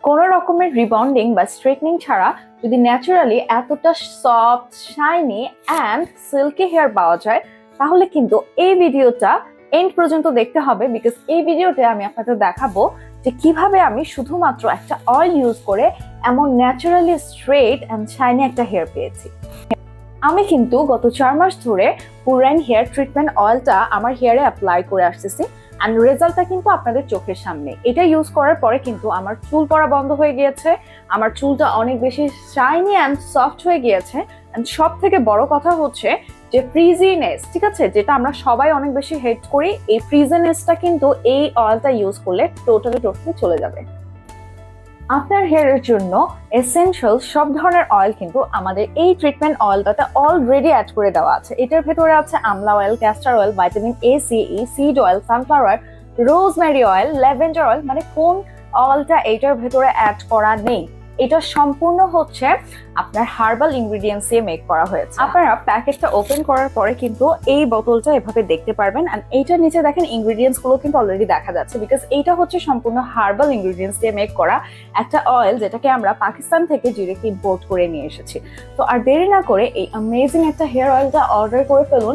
কোনো রকমের রিবন্ডিং বা স্ট্রেটনিং ছাড়া যদি ন্যাচারালি এতটা soft, shiny and silky hair পাওয়া যায়, তাহলে কিন্তু এই ভিডিওটা এন্ড পর্যন্ত দেখতে হবে। বিকজ এই ভিডিওতে আমি আপনাদের দেখাবো যে কিভাবে আমি শুধুমাত্র একটা অয়েল ইউজ করে এমন ন্যাচারালি স্ট্রেট অ্যান্ড শাইনি একটা হেয়ার পেয়েছি। আমি কিন্তু গত 4 মাস ধরে পুরান হেয়ার ট্রিটমেন্ট অয়েলটা আমার হেয়ারে অ্যাপ্লাই করে আসতেছি, অ্যান্ড রেজাল্টটা কিন্তু আপনাদের চোখের সামনে। এটা ইউজ করার পরে কিন্তু আমার চুল পড়া বন্ধ হয়ে গিয়েছে, আমার চুলটা অনেক বেশি শাইনি অ্যান্ড সফট হয়ে গিয়েছে। অ্যান্ড সব থেকে বড় কথা হচ্ছে যে ফ্রিজিনেস, ঠিক আছে, যেটা আমরা সবাই অনেক বেশি হেট করি, এই ফ্রিজিনেসটা কিন্তু এই অয়েলটা ইউজ করলে টোটালি চলে যাবে। আপনার হেয়ারের জন্য এসেনশিয়াল সব ধরনের অয়েল কিন্তু আমাদের এই ট্রিটমেন্ট অয়েলটাতে অলরেডি অ্যাড করে দেওয়া আছে। এটার ভেতরে আছে amla oil, castor oil, vitamin A, C, E, seed oil, sunflower, rosemary oil, lavender oil. মানে কোন অয়েলটা এটার ভেতরে অ্যাড করা নেই? এটা সম্পূর্ণ হচ্ছে আপনার হার্বাল ইনগ্রিডিয়েন্টস দিয়ে মেক করা হয়েছে। আপনারা প্যাকেটটা ওপেন করার পরে কিন্তু এই বোতলটা এভাবে দেখতে পারবেন, এন্ড এইটার নিচে দেখেন ইনগ্রিডিয়েন্টস গুলো কিন্তু অলরেডি দেখা যাচ্ছে, বিকজ এইটা হচ্ছে সম্পূর্ণ হার্বাল ইনগ্রিডিয়েন্টস দিয়ে মেক করা একটা অয়েল, যেটাকে আমরা পাকিস্তান থেকে ডিরেক্ট ইম্পোর্ট করে নিয়ে এসেছি। তো আর দেরি না করে এই অ্যামেজিং একটা হেয়ার অয়েলটা অর্ডার করে ফেলুন।